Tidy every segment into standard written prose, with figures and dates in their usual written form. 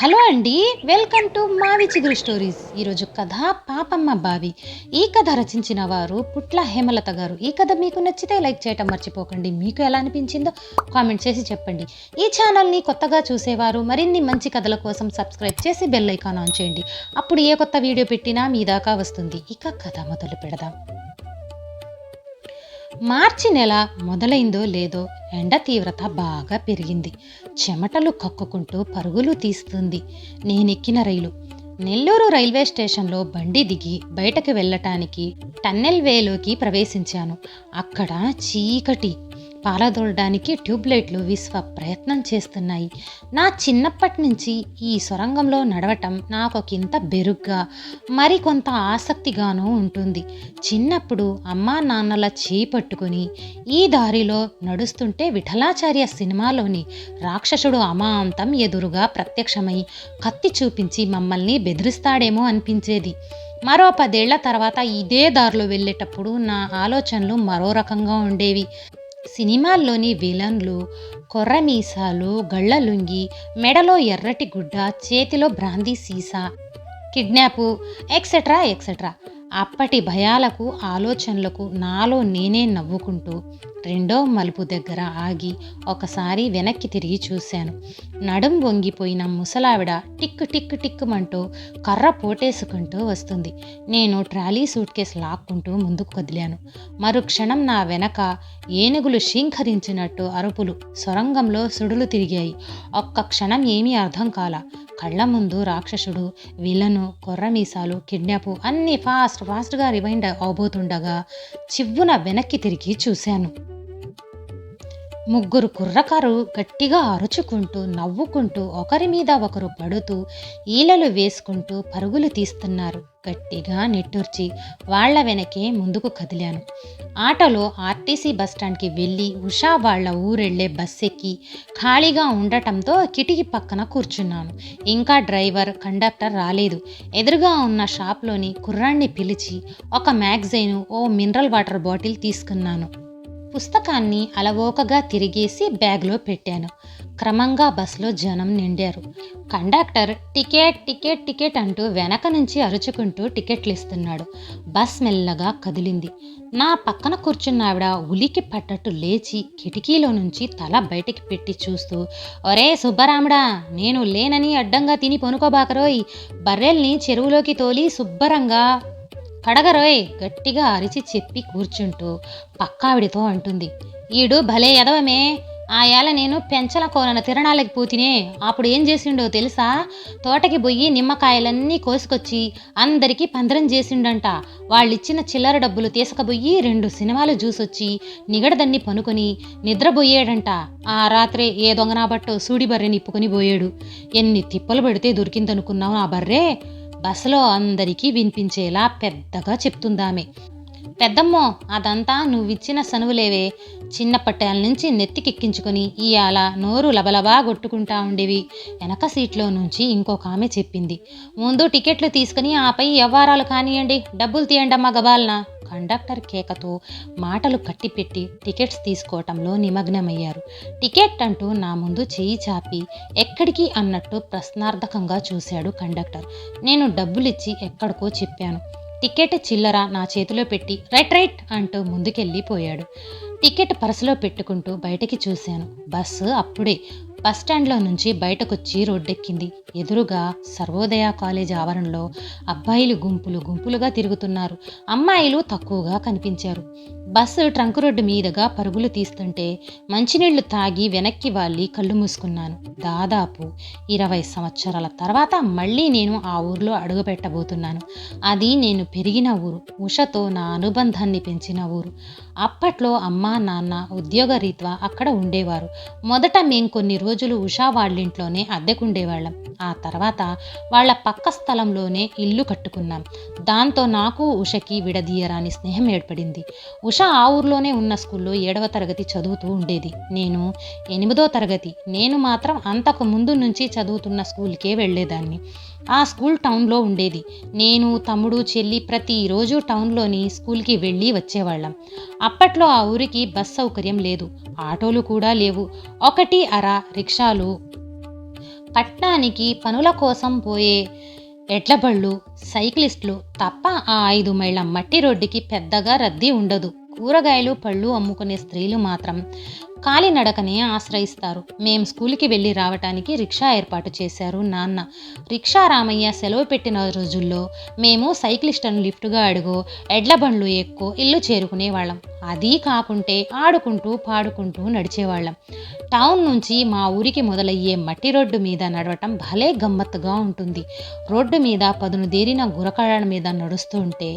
Hello అండి. Welcome to మావి చిగురు స్టోరీస్. ఈరోజు కథ పాపమ్మ బావి. ఈ కథ రచించిన వారు పుట్ల హేమలత గారు. ఈ కథ మీకు నచ్చితే లైక్ చేయటం మర్చిపోకండి. మీకు ఎలా అనిపించిందో కామెంట్ చేసి చెప్పండి. ఈ ఛానల్ని కొత్తగా చూసేవారు మరిన్ని మంచి కథల కోసం సబ్స్క్రైబ్ చేసి బెల్ ఐకాన్ ఆన్ చేయండి. అప్పుడు ఏ కొత్త వీడియో పెట్టినా మీ దాకా వస్తుంది. ఇక కథ మొదలు పెడదాం. మార్చి నెల మొదలైందో లేదో ఎండ తీవ్రత బాగా పెరిగింది. చెమటలు కక్కుకుంటూ పరుగులు తీస్తుంది. నేనెక్కిన రైలు నెల్లూరు రైల్వే స్టేషన్లో బండి దిగి బయటకు వెళ్ళటానికి టన్నెల్ వేలోకి ప్రవేశించాను. అక్కడ చీకటి. పారదోలడానికి ట్యూబ్లైట్లు విశ్వ ప్రయత్నం చేస్తున్నాయి. నా చిన్నప్పటి నుంచి ఈ సొరంగంలో నడవటం నాకొకింత బెరుగ్గా మరికొంత ఆసక్తిగానూ ఉంటుంది. చిన్నప్పుడు అమ్మా నాన్నల చేయి పట్టుకుని ఈ దారిలో నడుస్తుంటే విఠలాచార్య సినిమాలోని రాక్షసుడు అమాంతం ఎదురుగా ప్రత్యక్షమై కత్తి చూపించి మమ్మల్ని బెదిరిస్తాడేమో అనిపించేది. మరో 10 ఏళ్ల తర్వాత ఇదే దారిలో వెళ్ళేటప్పుడు నా ఆలోచనలు మరో రకంగా ఉండేవి. సినిమాల్లోని విలన్లు కొర్రమీసాలు, గళ్ళలుంగి, మెడలో ఎర్రటి గుడ్డ, చేతిలో బ్రాందీ సీసా, కిడ్నాపు ఎక్సెట్రా ఎక్సెట్రా. అప్పటి భయాలకు ఆలోచనలకు నాలో నేనే నవ్వుకుంటూ రెండో మలుపు దగ్గర ఆగి ఒకసారి వెనక్కి తిరిగి చూశాను. నడుం వంగిపోయిన ముసలావిడ టిక్కు టిక్కు టిక్కుమంటూ కర్ర పోటేసుకుంటూ వస్తుంది. నేను ట్రాలీ సూట్ కేసు లాక్కుంటూ ముందుకు కదిలాను. మరుక్షణం నా వెనక ఏనుగులు శీంకరించినట్టు అరుపులు, సొరంగంలో సుడులు తిరిగాయి. ఒక్క క్షణం ఏమీ అర్థం కాల. కళ్ళ ముందు రాక్షసుడు, విలను, కొర్రమీసాలు, కిడ్నాపు అన్నీ ఫాస్ట్గా రివైండ్ అవబోతుండగా చివ్వున వెనక్కి తిరిగి చూశాను. 3 కుర్రకారు గట్టిగా అరుచుకుంటూ నవ్వుకుంటూ ఒకరి మీద ఒకరు పడుతూ ఈలలు వేసుకుంటూ పరుగులు తీస్తున్నారు. గట్టిగా నిట్టూర్చి వాళ్ల వెనకే ముందుకు కదిలాను. ఆటోలో ఆర్టీసీ బస్టాండ్కి వెళ్ళి ఉషా వాళ్ల ఊరెళ్లే బస్ ఎక్కి ఖాళీగా ఉండటంతో కిటికీ పక్కన కూర్చున్నాను. ఇంకా డ్రైవర్, కండక్టర్ రాలేదు. ఎదురుగా ఉన్న షాప్లోని కుర్రాన్ని పిలిచి ఒక మ్యాగజైను, ఓ మినరల్ వాటర్ బాటిల్ తీసుకున్నాను. పుస్తకాన్ని అలవోకగా తిరిగేసి బ్యాగ్లో పెట్టాను. క్రమంగా బస్లో జనం నిండారు. కండక్టర్ టికెట్ టికెట్ టికెట్ అంటూ వెనక నుంచి అరుచుకుంటూ టికెట్లు ఇస్తున్నాడు. బస్ మెల్లగా కదిలింది. నా పక్కన కూర్చున్న ఆవిడ ఉలికి పట్టట్టు లేచి కిటికీలో నుంచి తల బయటికి పెట్టి చూస్తూ, ఒరే సుబ్బరాముడా, నేను లేనని అడ్డంగా తిని పొనుకోబాకరోయ్, బర్రెల్ని చెరువులోకి తోలి శుభ్రంగా కడగరోయ్, గట్టిగా అరిచి చెప్పి కూర్చుంటూ పక్కావిడితో అంటుంది. ఈడు భలే ఎదవమే, ఆ ఏళ నేను పెంచల కోనన తిరణాలకి పోతినే, అప్పుడు ఏం చేసిండో తెలుసా? తోటకి పోయి నిమ్మకాయలన్నీ కోసుకొచ్చి అందరికీ పందరం చేసిండంట. వాళ్ళిచ్చిన చిల్లర డబ్బులు తీసుకుపోయి 2 సినిమాలు చూసొచ్చి నిగడదన్ని పనుకొని నిద్రపోయాడంట. ఆ రాత్రే ఏ దొంగనాబట్టో సూడి బర్రె నిప్పుకొని పోయాడు. ఎన్ని తిప్పలు పెడితే దొరికిందనుకున్నావు ఆ బర్రే? బస్సులో అందరికీ వినిపించేలా పెద్దగా చెప్తుందామె. పెద్దమ్మో, అదంతా నువ్విచ్చిన సనువులేవే. చిన్నప్పటేళ్ళ నుంచి నెత్తికెక్కించుకొని ఇయాల నోరు లబలబా కొట్టుకుంటా ఉండేవి. వెనక సీట్లో నుంచి ఇంకొక ఆమె చెప్పింది. ముందు టికెట్లు తీసుకుని ఆపై వ్యవహారాలు కానియండి, డబ్బులు తీయండమ్మా గబాలన. కండక్టర్ కేకతో మాటలు కట్టిపెట్టి టికెట్స్ తీసుకోవటంలో నిమగ్నమయ్యారు. టికెట్ అంటూ నా ముందు చేయి చాపి ఎక్కడికి అన్నట్టు ప్రశ్నార్థకంగా చూశాడు కండక్టర్. నేను డబ్బులిచ్చి ఎక్కడికో చెప్పాను. టికెట్ చిల్లర నా చేతిలో పెట్టి రైట్ అంటూ ముందుకెళ్ళిపోయాడు. టికెట్ పర్సులో పెట్టుకుంటూ బయటికి చూశాను. బస్సు అప్పుడే బస్టాండ్లో నుంచి బయటకొచ్చి రోడ్డెక్కింది. ఎదురుగా సర్వోదయ కాలేజ్ ఆవరణలో అబ్బాయిలు గుంపులుగా తిరుగుతున్నారు. అమ్మాయిలు తక్కువగా కనిపించారు. బస్సు ట్రంక్ రోడ్డు మీదుగా పరుగులు తీస్తుంటే మంచినీళ్లు తాగి వెనక్కి వాళ్ళి కళ్ళు మూసుకున్నాను. దాదాపు 20 సంవత్సరాల తర్వాత మళ్ళీ నేను ఆ ఊర్లో అడుగుపెట్టబోతున్నాను. అది నేను పెరిగిన ఊరు, ఉషతో నా అనుబంధాన్ని పెంచిన ఊరు. అప్పట్లో అమ్మా నాన్న ఉద్యోగరీత్యా అక్కడ ఉండేవారు. మొదట మేం కొన్ని రోజులు ఉషా వాళ్ళింట్లోనే అద్దెకుండేవాళ్ళం. ఆ తర్వాత వాళ్ళ పక్క స్థలంలోనే ఇల్లు కట్టుకున్నాం. దాంతో నాకు ఉషకి విడదీయరాని స్నేహం ఏర్పడింది. ఉష ఆ ఊర్లోనే ఉన్న స్కూల్లో 7వ తరగతి చదువుతూ ఉండేది. నేను 8వ తరగతి. నేను మాత్రం అంతకు ముందు నుంచి చదువుతున్న స్కూల్కే వెళ్ళేదాన్ని. ఆ స్కూల్ టౌన్లో ఉండేది. నేను, తమ్ముడు, చెల్లి ప్రతిరోజు టౌన్లోని స్కూల్కి వెళ్ళి వచ్చేవాళ్ళం. అప్పట్లో ఆ ఊరికి బస్ సౌకర్యం లేదు, ఆటోలు కూడా లేవు. 1 అర రిక్షాలు పట్నానికి పనుల కోసం పోయే ఎడ్లబళ్ళు, సైక్లిస్టులు తప్ప ఆ 5 మైళ్ళ మట్టి రోడ్డుకి పెద్దగా రద్దీ ఉండదు. కూరగాయలు పళ్ళు అమ్ముకునే స్త్రీలు మాత్రం కాలినడకనే ఆశ్రయిస్తారు. మేం స్కూల్కి వెళ్ళి రావటానికి రిక్షా ఏర్పాటు చేశారు నాన్న. రిక్షా రామయ్య సెలవు పెట్టిన రోజుల్లో మేము సైక్లిస్టులను లిఫ్టుగా అడుగో, ఎడ్ల బండ్లు ఎక్కువ ఇల్లు చేరుకునేవాళ్ళం. అదీ కాకుంటే ఆడుకుంటూ పాడుకుంటూ నడిచేవాళ్ళం. టౌన్ నుంచి మా ఊరికి మొదలయ్యే మట్టి రోడ్డు మీద నడవటం భలే గమ్మత్తుగా ఉంటుంది. రోడ్డు మీద పదును దేరిన గురకాళ్ళ మీద నడుస్తూ ఉంటే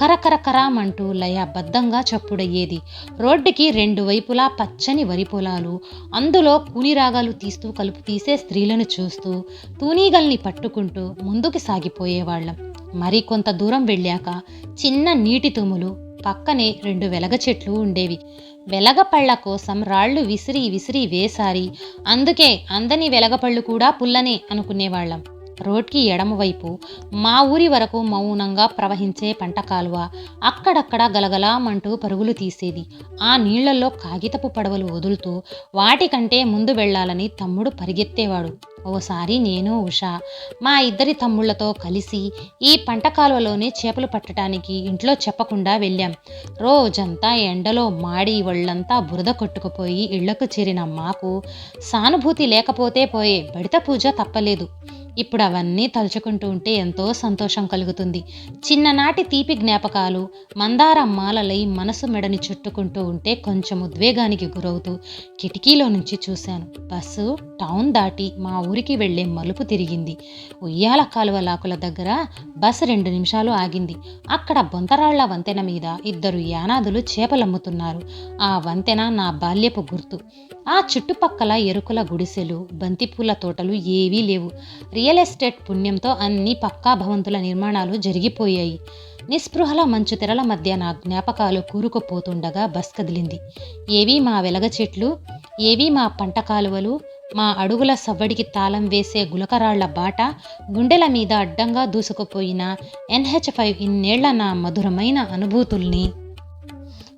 కరకరకరామంటూ లయబద్ధంగా చప్పుడయ్యేది. రోడ్డుకి 2 వైపులా పచ్చని వరి పొలాలు, అందులో కూనిరాగాలు తీస్తూ కలుపు తీసే స్త్రీలను చూస్తూ తూనీగల్ని పట్టుకుంటూ ముందుకు సాగిపోయేవాళ్ళం. మరి కొంత దూరం వెళ్ళాక చిన్న నీటి తుములు, పక్కనే 2 వెలగ చెట్లు ఉండేవి. వెలగపళ్ళ కోసం రాళ్ళు విసిరి విసిరి వేసారి, అందుకే అందని వెలగపళ్ళు కూడా పుల్లనే అనుకునేవాళ్ళం. రోడ్కి ఎడమవైపు మా ఊరి వరకు మౌనంగా ప్రవహించే పంట కాలువ, అక్కడక్కడ గలగలామంటూ పరుగులు తీసేది. ఆ నీళ్లలో కాగితపు పడవలు వదులుతూ వాటికంటే ముందు వెళ్లాలని తమ్ముడు పరిగెత్తేవాడు. ఓసారి నేను, ఉషా మా 2 తమ్ముళ్లతో కలిసి ఈ పంట కాలువలోనే చేపలు పట్టడానికి ఇంట్లో చెప్పకుండా వెళ్ళాం. రోజంతా ఎండలో మాడి ఒళ్ళంతా బురద కొట్టుకుపోయి ఇళ్లకు చేరిన మాకు సానుభూతి లేకపోతే పోయే బడిత పూజ తప్పలేదు. ఇప్పుడు అవన్నీ తలుచుకుంటూ ఉంటే ఎంతో సంతోషం కలుగుతుంది. చిన్ననాటి తీపి జ్ఞాపకాలు మందార మాలలై మనసు మెడని చుట్టుకుంటూ ఉంటే కొంచెం ఉద్వేగానికి గురవుతూ కిటికీలో నుంచి చూశాను. బస్సు టౌన్ దాటి మా ఊరికి వెళ్లే మలుపు తిరిగింది. ఉయ్యాల కాలువ లాకుల దగ్గర బస్సు 2 నిమిషాలు ఆగింది. అక్కడ బొంతరాళ్ల వంతెన మీద 2 యానాదులు చేపలమ్ముతున్నారు. ఆ వంతెన నా బాల్యపు గుర్తు. ఆ చుట్టుపక్కల ఎరుకుల గుడిసెలు, బంతిపూల తోటలు ఏవీ లేవు. రియల్ ఎస్టేట్ పుణ్యంతో అన్ని పక్కా భవంతుల నిర్మాణాలు జరిగిపోయాయి. నిస్పృహల మంచు తెరల మధ్య నా జ్ఞాపకాలు కూరుకుపోతుండగా బస్ కదిలింది. ఏవీ మా వెలగ చెట్లు, ఏవీ మా పంట కాలువలు, మా అడుగుల సవ్వడికి తాళం వేసే గులకరాళ్ల బాట, గుండెల మీద అడ్డంగా దూసుకుపోయిన NH5 ఇన్నేళ్ల నా మధురమైన అనుభూతుల్ని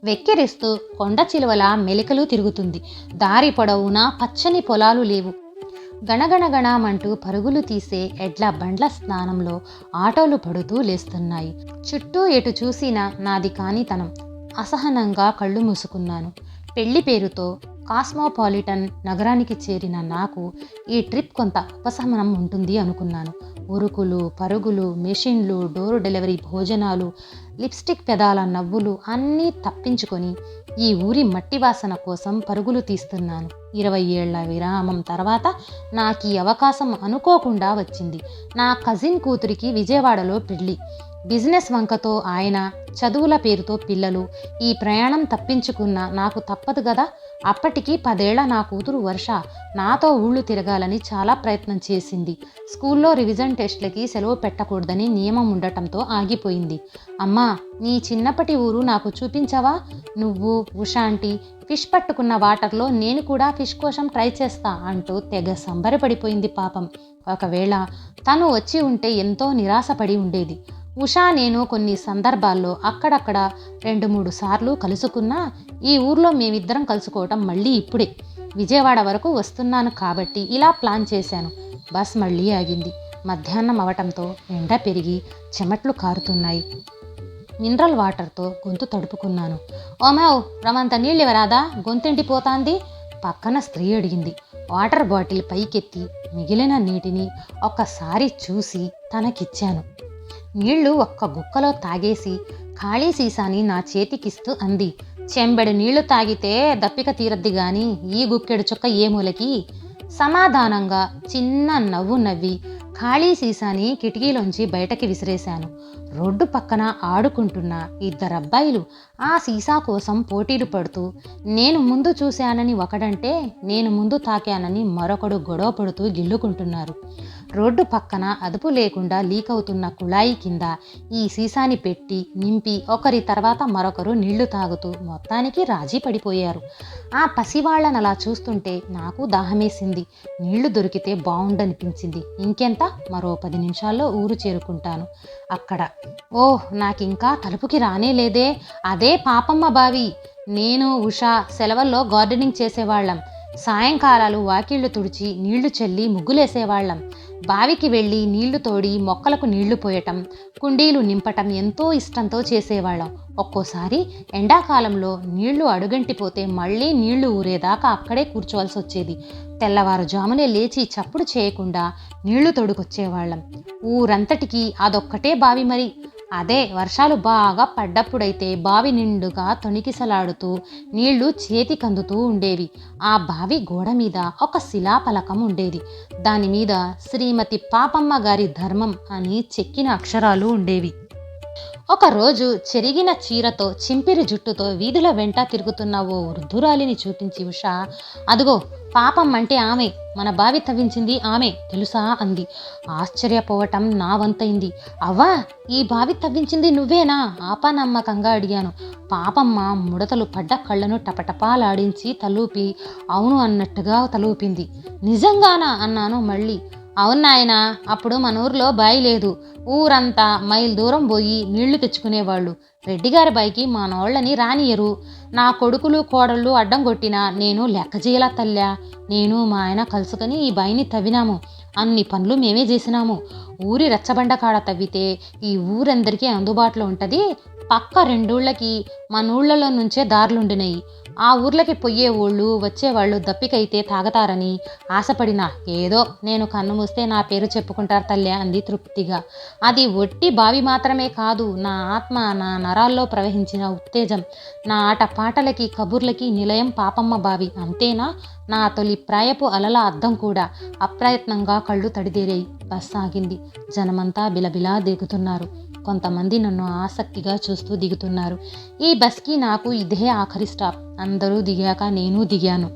వెక్కిరిస్తూ కొండ చిలువల మెలికలు తిరుగుతుంది. దారి పొడవునా పచ్చని పొలాలు లేవు. గణగణగణమంటూ పరుగులు తీసే ఎడ్ల బండ్ల స్నానంలో ఆటోలు పడుతూ లేస్తున్నాయి. చుట్టూ ఎటు చూసినా నాది కానితనం. అసహనంగా కళ్ళు మూసుకున్నాను. పెళ్లి పేరుతో కాస్మోపాలిటన్ నగరానికి చేరిన నాకు ఈ ట్రిప్ కొంత ఉపశమనం ఉంటుంది అనుకున్నాను. ఉరుకులు పరుగులు, మెషిన్లు, డోరు డెలివరీ భోజనాలు, లిప్స్టిక్ పెదాల నవ్వులు అన్నీ తప్పించుకొని ఈ ఊరి మట్టి వాసన కోసం పరుగులు తీస్తున్నాను. 20 ఏళ్ల విరామం తర్వాత నాకు ఈ అవకాశం అనుకోకుండా వచ్చింది. నా కజిన్ కూతురికి విజయవాడలో పెళ్లి. బిజినెస్ వంకతో ఆయన, చదువుల పేరుతో పిల్లలు. ఈ ప్రయాణం తప్పించుకున్న నాకు తప్పదు కదా. అప్పటికి 10 ఏళ్ల నా కూతురు వర్ష నాతో ఊళ్ళు తిరగాలని చాలా ప్రయత్నం చేసింది. స్కూల్లో రివిజన్ టెస్ట్లకి సెలవు పెట్టకూడదని నియమం ఉండటంతో ఆగిపోయింది. అమ్మా, నీ చిన్నప్పటి ఊరు నాకు చూపించవా? నువ్వు, ఉషాంటి ఫిష్ పట్టుకున్న వాటర్లో నేను కూడా ఫిష్ కోసం ట్రై చేస్తా అంటూ తెగ సంబరపడిపోయింది పాపం. ఒకవేళ తను వచ్చి ఉంటే ఎంతో నిరాశపడి ఉండేది. ఉషా నేను కొన్ని సందర్భాల్లో అక్కడక్కడ 2-3 సార్లు కలుసుకున్నా ఈ ఊర్లో మేమిద్దరం కలుసుకోవటం మళ్ళీ ఇప్పుడే. విజయవాడ వరకు వస్తున్నాను కాబట్టి ఇలా ప్లాన్ చేశాను. బస్ మళ్ళీ ఆగింది. మధ్యాహ్నం అవటంతో ఎండ పెరిగి చెమట్లు కారుతున్నాయి. మినరల్ వాటర్తో గొంతు తడుపుకున్నాను. ఓమావ్, రవంత నీళ్ళు ఇవ్వరాదా, గొంతెండిపోతాంది పక్కన స్త్రీ అడిగింది. వాటర్ బాటిల్ పైకెత్తి మిగిలిన నీటిని ఒక్కసారి చూసి తనకిచ్చాను. నీళ్లు ఒక్క గుక్కలో తాగేసి ఖాళీ సీసాని నా చేతికిస్తూ అంది. చెంబెడు నీళ్లు తాగితే దప్పిక తీరద్ది గాని ఈ గుక్కెడు చుక్క ఏ మూలకి? సమాధానంగా చిన్న నవ్వు నవ్వి ఖాళీ సీసాని కిటికీలోంచి బయటకి విసిరేశాను. రోడ్డు పక్కన ఆడుకుంటున్న 2 అబ్బాయిలు ఆ సీసా కోసం పోటీలు పడుతూ నేను ముందు చూశానని ఒకడంటే నేను ముందు తాకానని మరొకడు గొడవ పడుతూ గిల్లుకుంటున్నారు. రోడ్డు పక్కన అదుపు లేకుండా లీక్ అవుతున్న కుళాయి కింద ఈ సీసాని పెట్టి నింపి ఒకరి తర్వాత మరొకరు నీళ్లు తాగుతూ మొత్తానికి రాజీ పడిపోయారు. ఆ పసివాళ్లను అలా చూస్తుంటే నాకు దాహమేసింది. నీళ్లు దొరికితే బాగుండనిపించింది. ఇంకెంత, మరో 10 నిమిషాల్లో ఊరు చేరుకుంటాను. అక్కడ ఓహ్, నాకింకా తలుపుకి రానేలేదే. అదే పాపమ్మ బావి. నేను, ఉషా సెలవుల్లో గార్డెనింగ్ చేసేవాళ్ళం. సాయంకాలాలు వాకిళ్లు తుడిచి నీళ్లు చల్లి ముగ్గులేసేవాళ్ళం. బావికి వెళ్ళి నీళ్లు తోడి మొక్కలకు నీళ్లు పోయటం, కుండీలు నింపటం ఎంతో ఇష్టంతో చేసేవాళ్ళం. ఒక్కోసారి ఎండాకాలంలో నీళ్లు అడుగంటిపోతే మళ్ళీ నీళ్లు ఊరేదాకా అక్కడే కూర్చోవలసి వచ్చేది. తెల్లవారుజామునే లేచి చప్పుడు చేయకుండా నీళ్లు తోడుకొచ్చేవాళ్ళం. ఊరంతటికీ అదొక్కటే బావి మరి. అదే వర్షాలు బాగా పడ్డప్పుడైతే బావి నిండుగా తొణికిసలాడుతూ నీళ్లు చేతికందుతూ ఉండేవి. ఆ బావి గోడ మీద ఒక శిలాఫలకం ఉండేది. దానిమీద శ్రీమతి పాపమ్మ గారి ధర్మం అని చెక్కిన అక్షరాలు ఉండేవి. ఒకరోజు చెరిగిన చీరతో చింపిరి జుట్టుతో వీధుల వెంట తిరుగుతున్న ఓ వృద్ధురాలిని చూపించి ఉషా, అదుగో పాపమ్మ అంటే ఆమె, మన బావి తవ్వించింది ఆమె, తెలుసా అంది. ఆశ్చర్యపోవటం నా వంతైంది. అవ్వా, ఈ బావి తవ్వించింది నువ్వేనా? ఆపానమ్మకంగా అడిగాను. పాపమ్మ ముడతలు పడ్డ కళ్ళను టపటపాలాడించి తలూపి అవును అన్నట్టుగా తలూపింది. నిజంగానా అన్నాను మళ్ళీ. అవునాయనా, అప్పుడు మన ఊర్లో బావి లేదు. ఊరంతా మైల్ దూరం పోయి నీళ్లు తెచ్చుకునేవాళ్ళు. రెడ్డిగారి బాయికి మనోళ్ళని రానియరు. నా కొడుకులు కోడళ్ళు అడ్డం కొట్టినా నేను లెక్కజేయలా తల్లా. నేను మా ఆయన కలుసుకొని ఈ బాయిని తవ్వినాము. అన్ని పనులు మేమే చేసినాము. ఊరి రచ్చబండ కాడ తవ్వితే ఈ ఊరందరికీ అందుబాటులో ఉంటుంది. పక్క రెండూళ్ళకి మన ఊళ్ళలో నుంచే దారులుండినాయి. ఆ ఊర్లకి పొయ్యే ఊళ్ళు వచ్చేవాళ్ళు దప్పికైతే తాగతారని ఆశపడినా ఏదో నేను కన్ను మూస్తే నా పేరు చెప్పుకుంటారు తల్లే అంది తృప్తిగా. అది ఒట్టి బావి మాత్రమే కాదు, నా ఆత్మ, నా నరాల్లో ప్రవహించిన ఉత్తేజం. నా ఆట పాటలకి కబుర్లకి నిలయం పాపమ్మ బావి. అంతేనా, నా తొలి ప్రాయపు అలల అద్దం కూడా. అప్రయత్నంగా కళ్ళు తడిదేరాయి. బస్ ఆగింది. జనమంతా బిలబిలా దిగుతున్నారు. కొంతమంది నన్ను ఆసక్తిగా చూస్తూ దిగుతున్నారు. ఈ బస్కి నాకు ఇదే ఆఖరి స్టాప్. అందరూ దిగాక నేను దిగాను.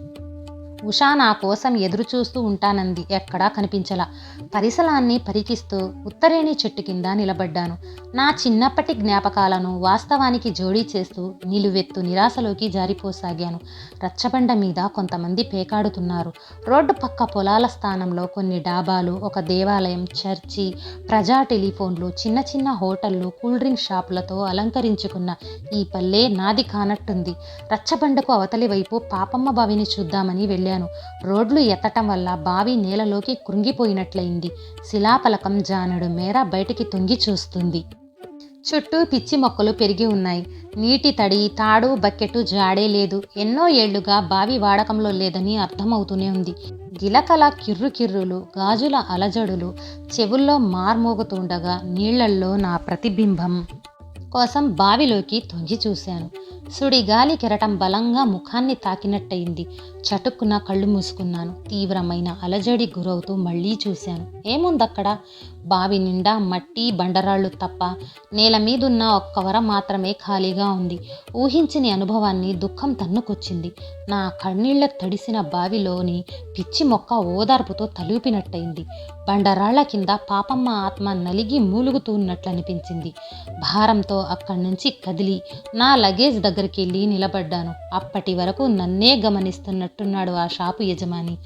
ఉషా నా కోసం ఎదురు చూస్తూ ఉంటానంది. ఎక్కడా కనిపించలా. పరిసరాన్ని పరికిస్తూ ఉత్తరేణి చెట్టు కింద నిలబడ్డాను. నా చిన్నప్పటి జ్ఞాపకాలను వాస్తవానికి జోడీ చేస్తూ నిలువెత్తు నిరాశలోకి జారిపోసాగాను. రచ్చబండ మీద కొంతమంది పేకాడుతున్నారు. రోడ్డు పక్క పొలాల స్థానంలో కొన్ని డాబాలు, ఒక దేవాలయం, చర్చి, ప్రజా టెలిఫోన్లు, చిన్న చిన్న హోటళ్లు, కూల్ డ్రింక్ షాపులతో అలంకరించుకున్న ఈ పల్లె నాది కానట్టుంది. రచ్చబండకు అవతలి వైపు పాపమ్మ బావిని చూద్దామని వెళ్ళాను. రోడ్లు ఎత్తటం వల్ల బావి నేలలోకి కృంగిపోయినట్లయింది. శిలాఫలకం జానెడు మేర బయటికి తొంగి చూస్తుంది. చుట్టూ పిచ్చి మొక్కలు పెరిగి ఉన్నాయి. నీటి తడి, తాడు, బకెట్టు జాడే లేదు. ఎన్నో ఏళ్లుగా బావి వాడకంలో లేదని అర్థమవుతూనే ఉంది. గిలకల కిర్రుకిర్రులు, గాజుల అలజడులు చెవుల్లో మార్మోగుతుండగా నీళ్లల్లో నా ప్రతిబింబం కోసం బావిలోకి తొంగి చూశాను. సుడిగాలి కెరటం బలంగా ముఖాన్ని తాకినట్టయింది. చటుక్కున కళ్ళు మూసుకున్నాను. తీవ్రమైన అలజడి గురవుతూ మళ్ళీ చూశాను. ఏముందక్కడ? బావి నిండా మట్టి, బండరాళ్ళు తప్ప నేల మీదున్న ఒక్క వర మాత్రమే ఖాళీగా ఉంది. ఊహించని అనుభవాన్ని దుఃఖం తన్నుకొచ్చింది. నా కన్నీళ్ల తడిసిన బావిలోని పిచ్చి మొక్క ఓదార్పుతో తలూపినట్టయింది. బండరాళ్ల కింద పాపమ్మ ఆత్మ నలిగి మూలుగుతున్నట్లనిపించింది. భారంతో అక్కడి నుంచి కదిలి నా లగేజ్ దగ్గరికి వెళ్ళి నిలబడ్డాను. అప్పటి వరకు నన్నే గమనిస్తున్నట్టున్నాడు ఆ షాపు యజమాని.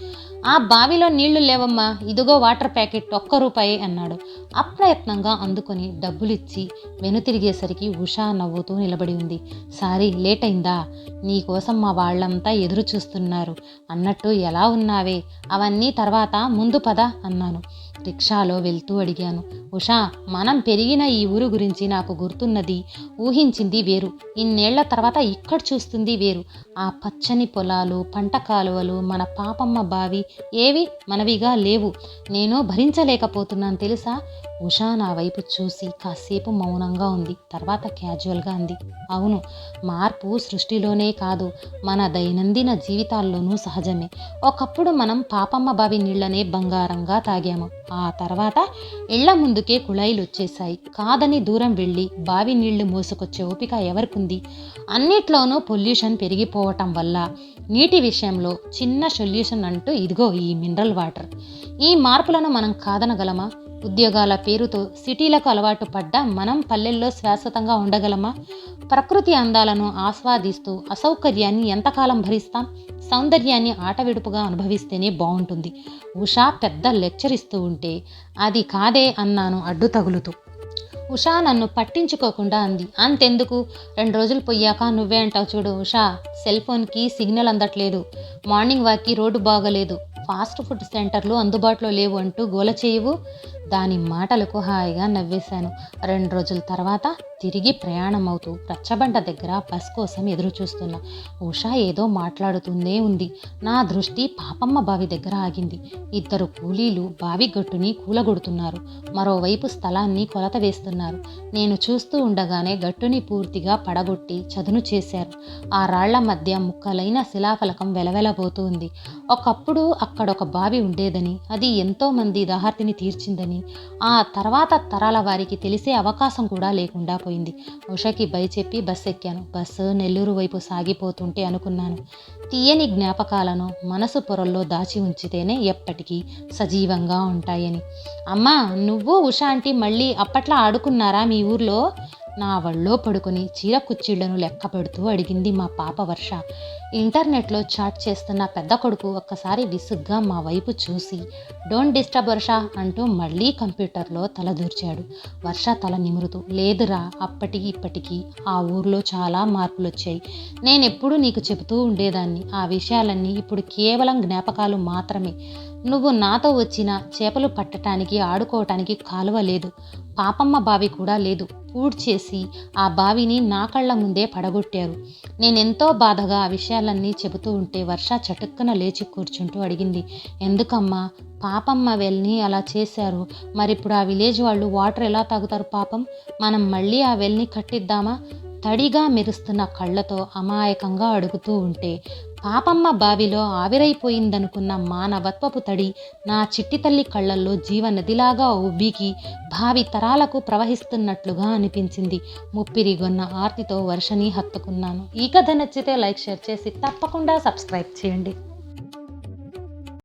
ఆ బావిలో నీళ్లు లేవమ్మా, ఇదిగో వాటర్ ప్యాకెట్, ₹1 అన్నాడు. అప్రయత్నంగా అందుకొని డబ్బులిచ్చి వెనుతిరిగేసరికి ఉషా నవ్వుతూ నిలబడి ఉంది. సారీ, లేట్ అయిందా? నీకోసం మా వాళ్ళంతా ఎదురు చూస్తున్నారు. అన్నట్టు ఎలా ఉన్నావే? అవన్నీ తర్వాత, ముందు పద అన్నాను. రిక్షాలో వెళ్తూ అడిగాను. ఉషా, మనం పెరిగిన ఈ ఊరు గురించి నాకు గుర్తున్నది, ఊహించింది వేరు. ఇన్నేళ్ల తర్వాత ఇక్కడ చూస్తుంది వేరు. ఆ పచ్చని పొలాలు, పంట కాలువలు, మన పాపమ్మ బావి ఏవి మనవిగా లేవు. నేను భరించలేకపోతున్నాను తెలుసా? ఉషా నా వైపు చూసి కాసేపు మౌనంగా ఉంది. తర్వాత క్యాజువల్గా అంది. అవును, మార్పు సృష్టిలోనే కాదు, మన దైనందిన జీవితాల్లోనూ సహజమే. ఒకప్పుడు మనం పాపమ్మ బావి నీళ్లనే బంగారంగా తాగాము. ఆ తర్వాత ఇళ్ల ముందుకే కుళాయిలు వచ్చేశాయి. కాదని దూరం వెళ్ళి బావి నీళ్లు మోసుకొచ్చే ఓపిక ఎవరికుంది? అన్నిట్లోనూ పొల్యూషన్ పెరిగిపోవటం వల్ల నీటి విషయంలో చిన్న సొల్యూషన్ అంటూ ఇదిగో ఈ మినరల్ వాటర్. ఈ మార్పులను మనం కాదనగలమా? ఉద్యోగాల పేరుతో సిటీలకు అలవాటు పడ్డ మనం పల్లెల్లో శాశ్వతంగా ఉండగలమా? ప్రకృతి అందాలను ఆస్వాదిస్తూ అసౌకర్యాన్ని ఎంతకాలం భరిస్తాం? సౌందర్యాన్ని ఆటవిడుపుగా అనుభవిస్తేనే బాగుంటుంది. ఉషా పెద్ద లెక్చర్ ఇస్తూ ఉంటే అది కాదే అన్నాను అడ్డు తగులుతూ. ఉషా నన్ను పట్టించుకోకుండా అంది. అంతెందుకు, 2 రోజులు పోయాక నువ్వే అంటావు చూడు, ఉషా సెల్ ఫోన్కి సిగ్నల్ అందట్లేదు, మార్నింగ్ వాక్కి రోడ్డు బాగలేదు, ఫాస్ట్ ఫుడ్ సెంటర్లు అందుబాటులో లేవు అంటూ గోల చేయవు. దాని మాటలకు హాయిగా నవ్వేశాను. 2 రోజుల తర్వాత తిరిగి ప్రయాణం అవుతూ రచ్చబండ దగ్గర బస్ కోసం ఎదురు చూస్తున్నా. ఉషా ఏదో మాట్లాడుతూనే ఉంది. నా దృష్టి పాపమ్మ బావి దగ్గర ఆగింది. 2 కూలీలు బావి గట్టుని కూలగొడుతున్నారు. మరోవైపు స్థలాన్ని కొలత వేస్తున్నారు. నేను చూస్తూ ఉండగానే గట్టుని పూర్తిగా పడగొట్టి చదును చేశారు. ఆ రాళ్ల మధ్య ముక్కలైన శిలాఫలకం వెలవెలబోతుంది. ఒకప్పుడు అక్కడొక బావి ఉండేదని, అది ఎంతో మంది దాహార్తిని తీర్చిందని ఆ తర్వాత తరాల వారికి తెలిసే అవకాశం కూడా లేకుండా పోయింది. ఉషకి బై చెప్పి బస్ ఎక్కాను. బస్సు నెల్లూరు వైపు సాగిపోతుంటే అనుకున్నాను, తీయని జ్ఞాపకాలను మనసు పొరల్లో దాచి ఉంచితేనే ఎప్పటికీ సజీవంగా ఉంటాయని. అమ్మా, నువ్వు ఉషా ఆంటీ మళ్ళీ అప్పట్లా ఆడుకున్నారా మీ ఊర్లో? నా వళ్ళో పడుకొని చీర కుచ్చిళ్లను లెక్క పెడుతూ అడిగింది మా పాప వర్ష. ఇంటర్నెట్లో చాట్ చేస్తున్న పెద్ద కొడుకు ఒక్కసారి విసుగ్గా మా వైపు చూసి డోంట్ డిస్టర్బ్ వర్ష అంటూ మళ్ళీ కంప్యూటర్లో తల దూర్చాడు. వర్ష తల నిమురుతూ, లేదురా, అప్పటికి ఇప్పటికీ ఆ ఊర్లో చాలా మార్పులు వచ్చాయి. నేనెప్పుడూ నీకు చెబుతూ ఉండేదాన్ని. ఆ విషయాలన్నీ ఇప్పుడు కేవలం జ్ఞాపకాలు మాత్రమే. నువ్వు నాతో వచ్చిన చేపలు పట్టడానికి ఆడుకోవటానికి కాలువ లేదు, పాపమ్మ బావి కూడా లేదు. పూడ్చేసి ఆ బావిని నా కళ్ళ ముందే పడగొట్టారు. నేనెంతో బాధగా ఆ విషయాలన్నీ చెబుతూ ఉంటే వర్ష చటుక్కున లేచి కూర్చుంటూ అడిగింది, ఎందుకమ్మా పాపమ్మ వెల్ని అలా చేశారు? మరిప్పుడు ఆ విలేజ్ వాళ్ళు వాటర్ ఎలా తాగుతారు పాపం? మనం మళ్ళీ ఆ వెల్ని కట్టిద్దామా? తడిగా మెరుస్తున్న కళ్ళతో అమాయకంగా అడుగుతూ ఉంటే పాపమ్మ బావిలో ఆవిరైపోయిందనుకున్న మానవత్వపు తడి నా చిట్టి తల్లి కళ్ళల్లో జీవనదిలాగా ఉబ్బికి భావి తరాలకు ప్రవహిస్తున్నట్లుగా అనిపించింది. ముప్పిరిగొన్న ఆర్తితో వర్షని హత్తుకున్నాను. ఈ కథ నచ్చితే లైక్, షేర్ చేసి తప్పకుండా సబ్స్క్రైబ్ చేయండి.